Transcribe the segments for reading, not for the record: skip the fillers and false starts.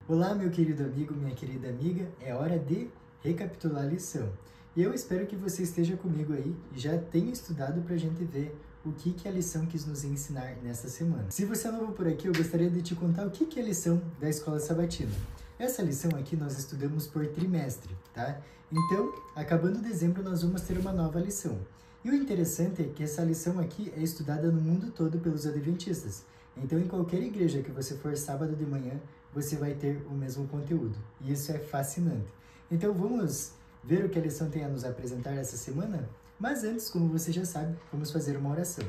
Olá, meu querido amigo, minha querida amiga, é hora de recapitular a lição. E eu espero que você esteja comigo aí e já tenha estudado para a gente ver o que a lição quis nos ensinar nessa semana. Se você é novo por aqui, eu gostaria de te contar o que é a lição da Escola Sabatina. Essa lição aqui nós estudamos por trimestre, tá? Então, acabando dezembro, nós vamos ter uma nova lição. E o interessante é que essa lição aqui é estudada no mundo todo pelos adventistas. Então, em qualquer igreja que você for sábado de manhã, você vai ter o mesmo conteúdo. E isso é fascinante. Então, vamos ver o que a lição tem a nos apresentar essa semana? Mas antes, como você já sabe, vamos fazer uma oração.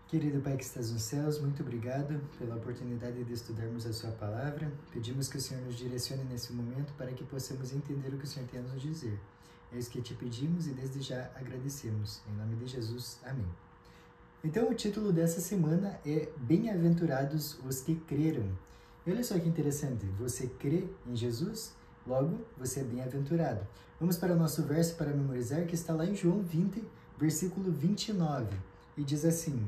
Querido Pai que estás nos céus, muito obrigado pela oportunidade de estudarmos a sua palavra. Pedimos que o Senhor nos direcione nesse momento para que possamos entender o que o Senhor tem a nos dizer. É isso que te pedimos e desde já agradecemos. Em nome de Jesus, amém. Então, o título dessa semana é Bem-aventurados os que creram. E olha só que interessante, você crê em Jesus, logo você é bem-aventurado. Vamos para o nosso verso para memorizar, que está lá em João 20, versículo 29, e diz assim: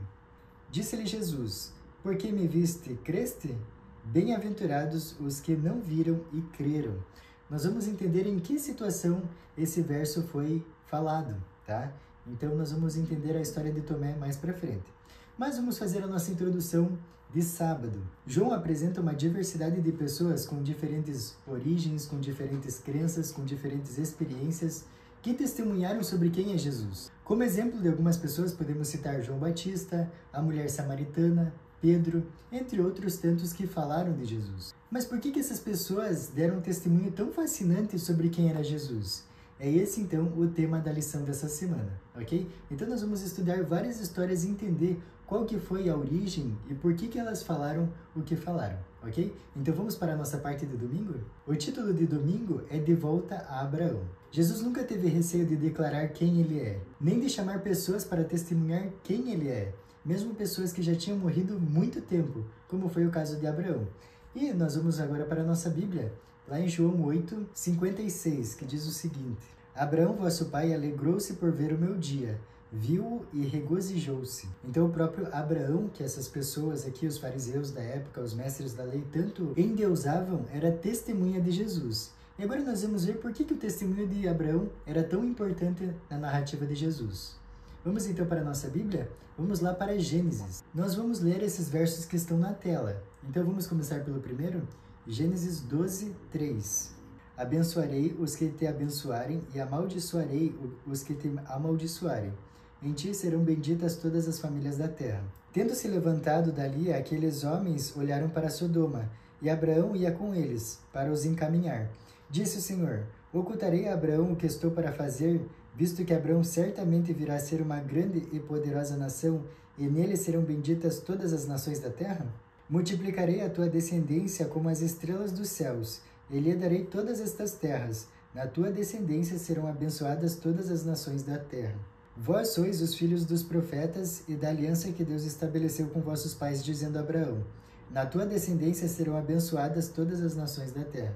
Disse-lhe Jesus, por que me viste, creste? Bem-aventurados os que não viram e creram. Nós vamos entender em que situação esse verso foi falado, tá? Então, nós vamos entender a história de Tomé mais para frente. Mas vamos fazer a nossa introdução de sábado. João apresenta uma diversidade de pessoas com diferentes origens, com diferentes crenças, com diferentes experiências, que testemunharam sobre quem é Jesus. Como exemplo de algumas pessoas, podemos citar João Batista, a mulher samaritana, Pedro, entre outros tantos que falaram de Jesus. Mas por que essas pessoas deram um testemunho tão fascinante sobre quem era Jesus? É esse, então, o tema da lição dessa semana, ok? Então, nós vamos estudar várias histórias e entender qual que foi a origem e por que elas falaram o que falaram, ok? Então, vamos para a nossa parte de domingo? O título de domingo é De Volta a Abraão. Jesus nunca teve receio de declarar quem ele é, nem de chamar pessoas para testemunhar quem ele é, mesmo pessoas que já tinham morrido muito tempo, como foi o caso de Abraão. E nós vamos agora para a nossa Bíblia, lá em João 8, 56, que diz o seguinte: Abraão, vosso pai, alegrou-se por ver o meu dia, viu-o e regozijou-se. Então, o próprio Abraão, que essas pessoas aqui, os fariseus da época, os mestres da lei, tanto endeusavam, era testemunha de Jesus. E agora nós vamos ver por que o testemunho de Abraão era tão importante na narrativa de Jesus. Vamos então para a nossa Bíblia? Vamos lá para Gênesis. Nós vamos ler esses versos que estão na tela. Então, vamos começar pelo primeiro? Gênesis 12, 3. Abençoarei os que te abençoarem e amaldiçoarei os que te amaldiçoarem. Em ti serão benditas todas as famílias da terra. Tendo se levantado dali, aqueles homens olharam para Sodoma, e Abraão ia com eles, para os encaminhar. Disse o Senhor: Ocultarei a Abraão o que estou para fazer, visto que Abraão certamente virá a ser uma grande e poderosa nação, e nele serão benditas todas as nações da terra? Multiplicarei a tua descendência como as estrelas dos céus, e lhe darei todas estas terras. Na tua descendência serão abençoadas todas as nações da terra. Vós sois os filhos dos profetas e da aliança que Deus estabeleceu com vossos pais, dizendo a Abraão: Na tua descendência serão abençoadas todas as nações da terra.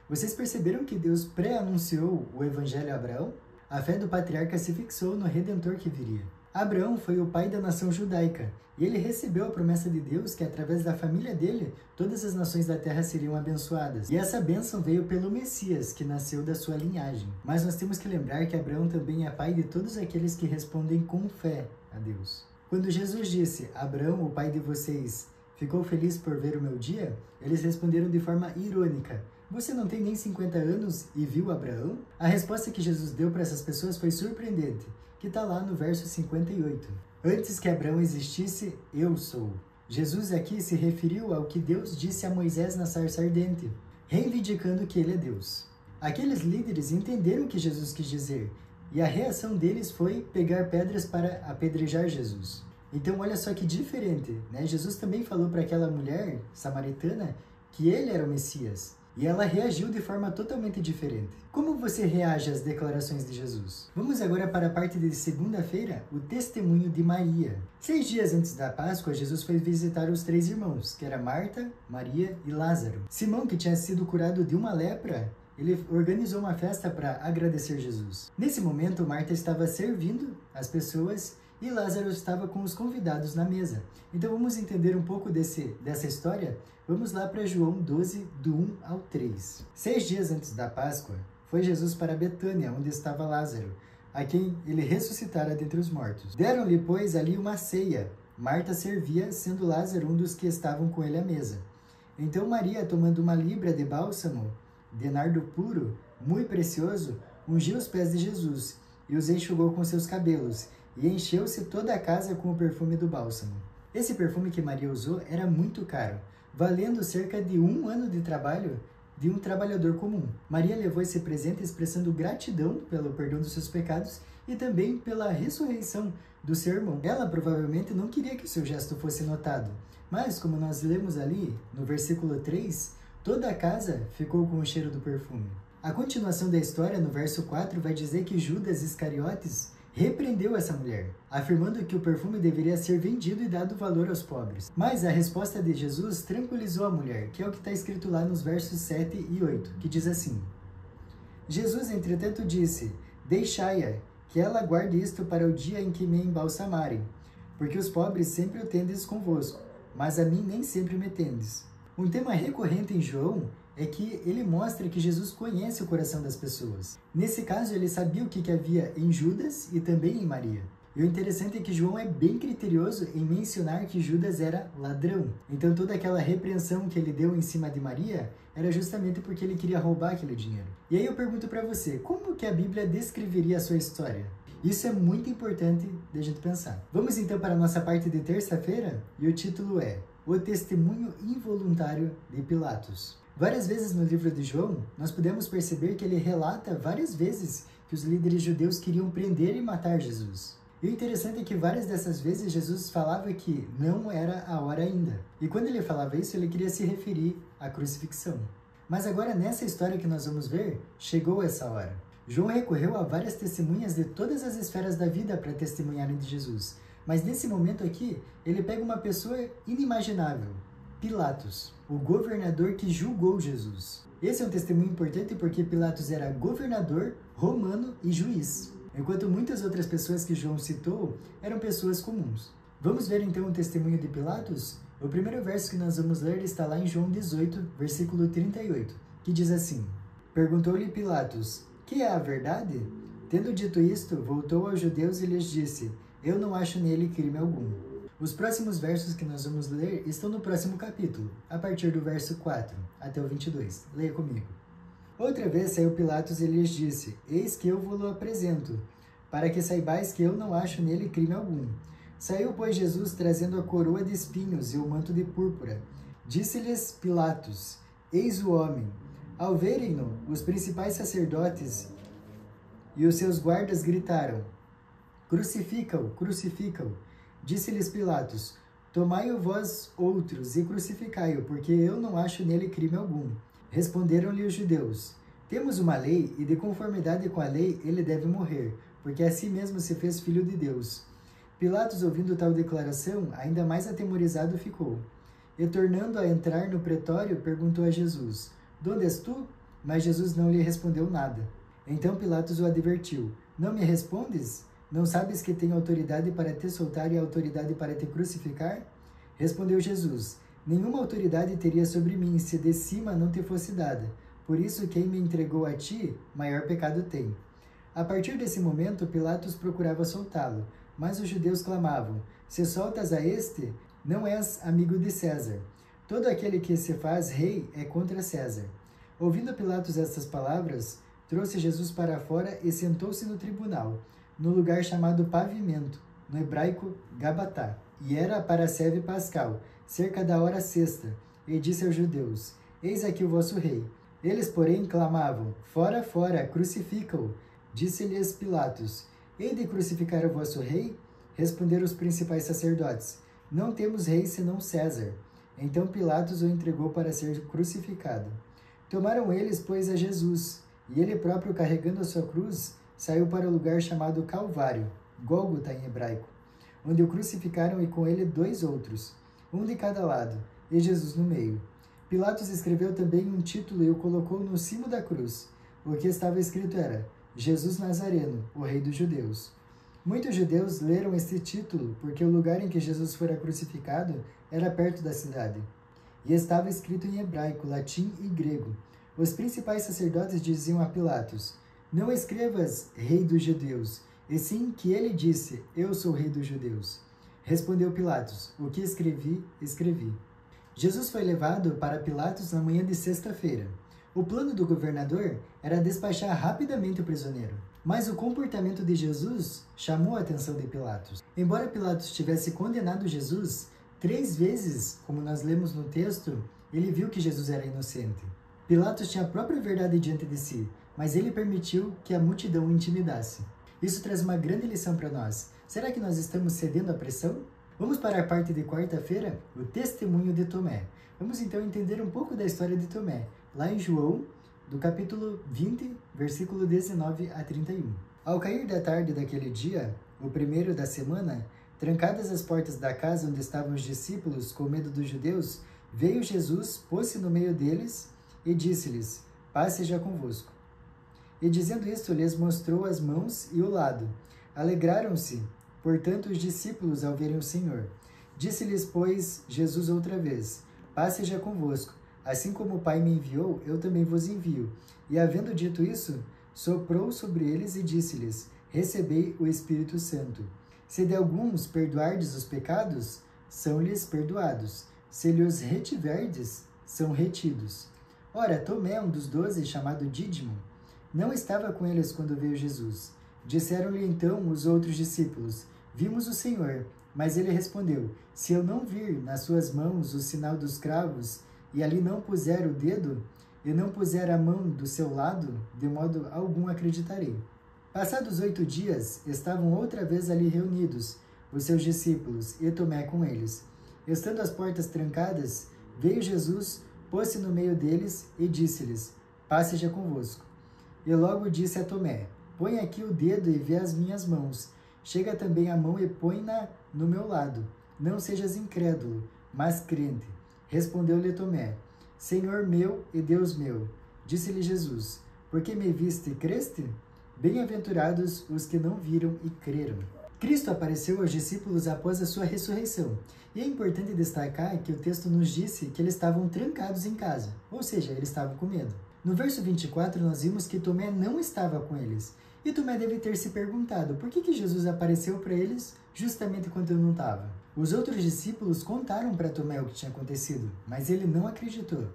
Vocês perceberam que Deus pré-anunciou o evangelho a Abraão? A fé do patriarca se fixou no Redentor que viria. Abraão foi o pai da nação judaica, e ele recebeu a promessa de Deus que, através da família dele, todas as nações da terra seriam abençoadas. E essa bênção veio pelo Messias, que nasceu da sua linhagem. Mas nós temos que lembrar que Abraão também é pai de todos aqueles que respondem com fé a Deus. Quando Jesus disse: Abraão, o pai de vocês, ficou feliz por ver o meu dia? Eles responderam de forma irônica: Você não tem nem 50 anos e viu Abraão? A resposta que Jesus deu para essas pessoas foi surpreendente, que está lá no verso 58. Antes que Abraão existisse, eu sou. Jesus aqui se referiu ao que Deus disse a Moisés na sarça ardente, reivindicando que ele é Deus. Aqueles líderes entenderam o que Jesus quis dizer, e a reação deles foi pegar pedras para apedrejar Jesus. Então, olha só que diferente, né? Jesus também falou para aquela mulher samaritana que ele era o Messias. E ela reagiu de forma totalmente diferente. Como você reage às declarações de Jesus? Vamos agora para a parte de segunda-feira, o testemunho de Maria. 6 dias antes da Páscoa, Jesus foi visitar os 3 irmãos, que eram Marta, Maria e Lázaro. Simão, que tinha sido curado de uma lepra, ele organizou uma festa para agradecer Jesus. Nesse momento, Marta estava servindo as pessoas e Lázaro estava com os convidados na mesa. Então vamos entender um pouco dessa história? Vamos lá para João 12, do 1 ao 3. 6 dias antes da Páscoa, foi Jesus para Betânia, onde estava Lázaro, a quem ele ressuscitara dentre os mortos. Deram-lhe, pois, ali uma ceia. Marta servia, sendo Lázaro um dos que estavam com ele à mesa. Então Maria, tomando uma libra de bálsamo, de nardo puro, muito precioso, ungiu os pés de Jesus, e os enxugou com seus cabelos, e encheu-se toda a casa com o perfume do bálsamo. Esse perfume que Maria usou era muito caro, valendo cerca de 1 ano de trabalho de um trabalhador comum. Maria levou esse presente expressando gratidão pelo perdão dos seus pecados e também pela ressurreição do seu irmão. Ela provavelmente não queria que o seu gesto fosse notado, mas como nós lemos ali no versículo 3, toda a casa ficou com o cheiro do perfume. A continuação da história, no verso 4, vai dizer que Judas Iscariotes repreendeu essa mulher, afirmando que o perfume deveria ser vendido e dado valor aos pobres. Mas a resposta de Jesus tranquilizou a mulher, que é o que está escrito lá nos versos 7 e 8, que diz assim: Jesus, entretanto, disse: Deixai-a, que ela guarde isto para o dia em que me embalsamarem, porque os pobres sempre o tendes convosco, mas a mim nem sempre me tendes. Um tema recorrente em João é que ele mostra que Jesus conhece o coração das pessoas. Nesse caso, ele sabia o que havia em Judas e também em Maria. E o interessante é que João é bem criterioso em mencionar que Judas era ladrão. Então toda aquela repreensão que ele deu em cima de Maria era justamente porque ele queria roubar aquele dinheiro. E aí eu pergunto para você, como que a Bíblia descreveria a sua história? Isso é muito importante de a gente pensar. Vamos então para a nossa parte de terça-feira, e o título é O Testemunho Involuntário de Pilatos. Várias vezes no livro de João, nós podemos perceber que ele relata várias vezes que os líderes judeus queriam prender e matar Jesus. E o interessante é que várias dessas vezes Jesus falava que não era a hora ainda. E quando ele falava isso, ele queria se referir à crucifixão. Mas agora, nessa história que nós vamos ver, chegou essa hora. João recorreu a várias testemunhas de todas as esferas da vida para testemunharem de Jesus. Mas nesse momento aqui, ele pega uma pessoa inimaginável, Pilatos, o governador que julgou Jesus. Esse é um testemunho importante porque Pilatos era governador, romano e juiz, enquanto muitas outras pessoas que João citou eram pessoas comuns. Vamos ver então o testemunho de Pilatos? O primeiro verso que nós vamos ler está lá em João 18, versículo 38, que diz assim: Perguntou-lhe Pilatos: Que é a verdade? Tendo dito isto, voltou aos judeus e lhes disse: Eu não acho nele crime algum. Os próximos versos que nós vamos ler estão no próximo capítulo, a partir do verso 4 até o 22. Leia comigo. Outra vez saiu Pilatos e lhes disse: Eis que eu vos apresento, para que saibais que eu não acho nele crime algum. Saiu, pois, Jesus trazendo a coroa de espinhos e o manto de púrpura. Disse-lhes Pilatos: Eis o homem. Ao verem-no, os principais sacerdotes e os seus guardas gritaram: Crucifica-o, crucifica-o. Disse-lhes Pilatos: Tomai-o vós outros e crucificai-o, porque eu não acho nele crime algum. Responderam-lhe os judeus: Temos uma lei, e de conformidade com a lei ele deve morrer, porque a si mesmo se fez filho de Deus. Pilatos, ouvindo tal declaração, ainda mais atemorizado ficou. E tornando a entrar no pretório, perguntou a Jesus: De onde és tu? Mas Jesus não lhe respondeu nada. Então Pilatos o advertiu: Não me respondes? Não sabes que tenho autoridade para te soltar e autoridade para te crucificar? Respondeu Jesus: Nenhuma autoridade teria sobre mim, se de cima não te fosse dada. Por isso, quem me entregou a ti, maior pecado tem. A partir desse momento, Pilatos procurava soltá-lo, mas os judeus clamavam: Se soltas a este, não és amigo de César. Todo aquele que se faz rei é contra César. Ouvindo Pilatos estas palavras, trouxe Jesus para fora e sentou-se no tribunal, no lugar chamado Pavimento, no hebraico Gabatá. E era para a seve pascal, cerca da hora sexta, e disse aos judeus: Eis aqui o vosso rei. Eles, porém, clamavam: Fora, fora, crucifica-o. Disse-lhes Pilatos: Hei de crucificar o vosso rei? Responderam os principais sacerdotes: Não temos rei senão César. Então Pilatos o entregou para ser crucificado. Tomaram eles, pois, a Jesus, e ele próprio, carregando a sua cruz, saiu para o lugar chamado Calvário, Gólgota em hebraico, onde o crucificaram e com ele 2 outros, um de cada lado, e Jesus no meio. Pilatos escreveu também um título e o colocou no cimo da cruz. O que estava escrito era: Jesus Nazareno, o Rei dos Judeus. Muitos judeus leram este título porque o lugar em que Jesus fora crucificado era perto da cidade, e estava escrito em hebraico, latim e grego. Os principais sacerdotes diziam a Pilatos: "Não escrevas Rei dos Judeus, e sim que ele disse: Eu sou Rei dos Judeus." Respondeu Pilatos: "O que escrevi, escrevi." Jesus foi levado para Pilatos na manhã de sexta-feira. O plano do governador era despachar rapidamente o prisioneiro. Mas o comportamento de Jesus chamou a atenção de Pilatos. Embora Pilatos tivesse condenado Jesus 3 vezes, como nós lemos no texto, ele viu que Jesus era inocente. Pilatos tinha a própria verdade diante de si, mas ele permitiu que a multidão o intimidasse. Isso traz uma grande lição para nós. Será que nós estamos cedendo à pressão? Vamos para a parte de quarta-feira, o testemunho de Tomé. Vamos então entender um pouco da história de Tomé, lá em João, do capítulo 20, versículo 19 a 31. Ao cair da tarde daquele dia, o primeiro da semana, trancadas as portas da casa onde estavam os discípulos com medo dos judeus, veio Jesus, pôs-se no meio deles e disse-lhes: "Paz seja convosco." E dizendo isto, lhes mostrou as mãos e o lado. Alegraram-se, portanto, os discípulos ao verem o Senhor. Disse-lhes, pois, Jesus outra vez: "Paz seja convosco. Assim como o Pai me enviou, eu também vos envio." E havendo dito isso, soprou sobre eles e disse-lhes: "Recebei o Espírito Santo. Se de alguns perdoardes os pecados, são-lhes perdoados. Se lhes retiverdes, são retidos." Ora, Tomé, um dos 12, chamado Dídimo, não estava com eles quando veio Jesus. Disseram-lhe então os outros discípulos: "Vimos o Senhor." Mas ele respondeu: "Se eu não vir nas suas mãos o sinal dos cravos, e ali não puser o dedo, e não puser a mão do seu lado, de modo algum acreditarei." Passados 8 dias, estavam outra vez ali reunidos os seus discípulos, e Tomé com eles. Estando as portas trancadas, veio Jesus, pôs-se no meio deles, e disse-lhes: "Paz seja convosco." E logo disse a Tomé: "Põe aqui o dedo e vê as minhas mãos. Chega também a mão e põe-na no meu lado. Não sejas incrédulo, mas crente." Respondeu-lhe Tomé: "Senhor meu e Deus meu." Disse-lhe Jesus: "Porque me viste e creste? Bem-aventurados os que não viram e creram." Cristo apareceu aos discípulos após a sua ressurreição. E é importante destacar que o texto nos disse que eles estavam trancados em casa, ou seja, eles estavam com medo. No verso 24, nós vimos que Tomé não estava com eles. E Tomé deve ter se perguntado por que Jesus apareceu para eles justamente quando eu não estava. Os outros discípulos contaram para Tomé o que tinha acontecido, mas ele não acreditou.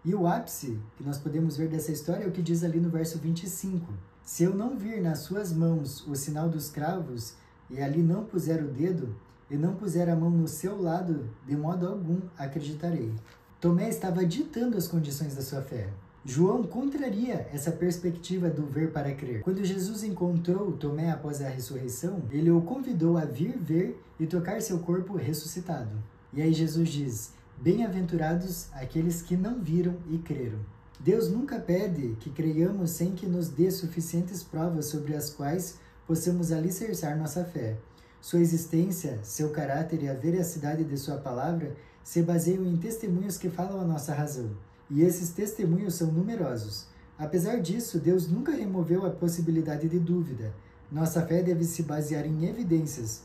E o ápice que nós podemos ver dessa história é o que diz ali no verso 25. "Se eu não vir nas suas mãos o sinal dos cravos, e ali não puser o dedo, e não puser a mão no seu lado, de modo algum acreditarei." Tomé estava ditando as condições da sua fé. João contraria essa perspectiva do ver para crer. Quando Jesus encontrou Tomé após a ressurreição, ele o convidou a vir ver e tocar seu corpo ressuscitado. E aí Jesus diz: "Bem-aventurados aqueles que não viram e creram." Deus nunca pede que creiamos sem que nos dê suficientes provas sobre as quais possamos alicerçar nossa fé. Sua existência, seu caráter e a veracidade de sua palavra se baseiam em testemunhos que falam a nossa razão. E esses testemunhos são numerosos. Apesar disso, Deus nunca removeu a possibilidade de dúvida. Nossa fé deve se basear em evidências,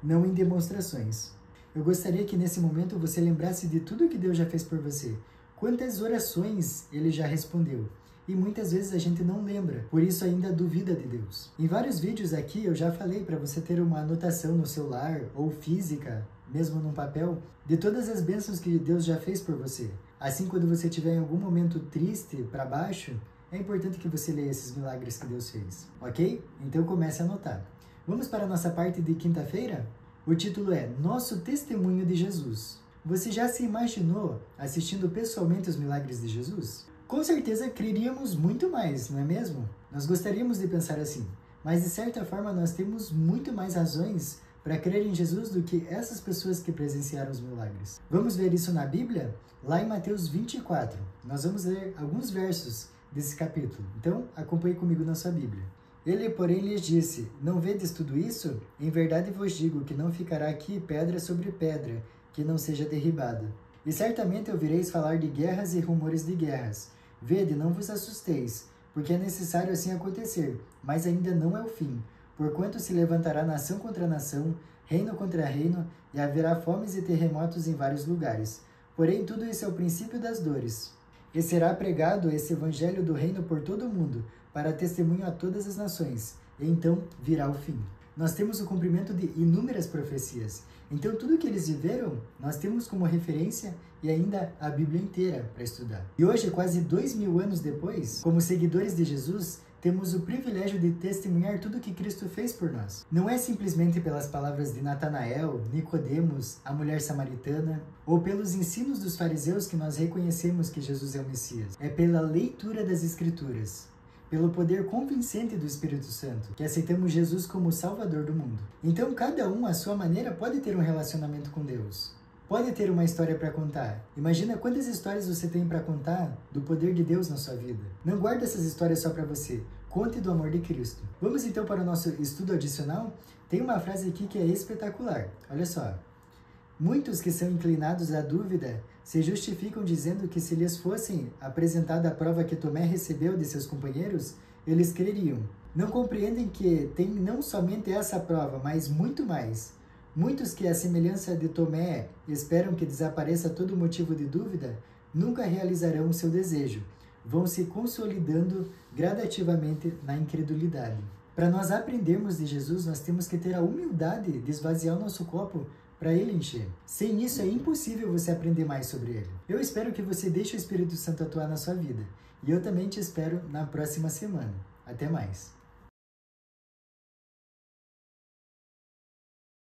não em demonstrações. Eu gostaria que nesse momento você lembrasse de tudo que Deus já fez por você. Quantas orações Ele já respondeu. E muitas vezes a gente não lembra, por isso ainda duvida de Deus. Em vários vídeos aqui eu já falei para você ter uma anotação no celular ou física, mesmo num papel, de todas as bênçãos que Deus já fez por você. Assim, quando você estiver em algum momento triste, para baixo, é importante que você leia esses milagres que Deus fez, ok? Então comece a anotar. Vamos para a nossa parte de quinta-feira? O título é Nosso Testemunho de Jesus. Você já se imaginou assistindo pessoalmente os milagres de Jesus? Com certeza creríamos muito mais, não é mesmo? Nós gostaríamos de pensar assim, mas de certa forma nós temos muito mais razões para crer em Jesus do que essas pessoas que presenciaram os milagres. Vamos ver isso na Bíblia? Lá em Mateus 24. Nós vamos ler alguns versos desse capítulo. Então, acompanhe comigo na sua Bíblia. Ele, porém, lhes disse: "Não vedes tudo isso? Em verdade vos digo que não ficará aqui pedra sobre pedra, que não seja derribada. E certamente ouvireis falar de guerras e rumores de guerras. Vede, não vos assusteis, porque é necessário assim acontecer, mas ainda não é o fim. porquanto se levantará nação contra nação, reino contra reino, e haverá fomes e terremotos em vários lugares. Porém, tudo isso é o princípio das dores. E será pregado esse evangelho do reino por todo o mundo, para testemunho a todas as nações, e então virá o fim. Nós temos o cumprimento de inúmeras profecias. Então, tudo que eles viveram, nós temos como referência e ainda a Bíblia inteira para estudar. E hoje, quase 2000 anos depois, como seguidores de Jesus, temos o privilégio de testemunhar tudo que Cristo fez por nós. Não é simplesmente pelas palavras de Natanael, Nicodemos, a mulher samaritana, ou pelos ensinos dos fariseus que nós reconhecemos que Jesus é o Messias. É pela leitura das Escrituras, pelo poder convincente do Espírito Santo, que aceitamos Jesus como o Salvador do mundo. Então, cada um, à sua maneira, pode ter um relacionamento com Deus. Pode ter uma história para contar. Imagina quantas histórias você tem para contar do poder de Deus na sua vida. Não guarde essas histórias só para você. Conte do amor de Cristo. Vamos então para o nosso estudo adicional? Tem uma frase aqui que é espetacular. Olha só. Muitos que são inclinados à dúvida se justificam dizendo que se lhes fossem apresentada a prova que Tomé recebeu de seus companheiros, eles creriam. Não compreendem que tem não somente essa prova, mas muito mais. Muitos que, à semelhança de Tomé, esperam que desapareça todo motivo de dúvida, nunca realizarão o seu desejo. Vão se consolidando gradativamente na incredulidade. Para nós aprendermos de Jesus, nós temos que ter a humildade de esvaziar o nosso copo para ele encher. Sem isso, é impossível você aprender mais sobre ele. Eu espero que você deixe o Espírito Santo atuar na sua vida. E eu também te espero na próxima semana. Até mais!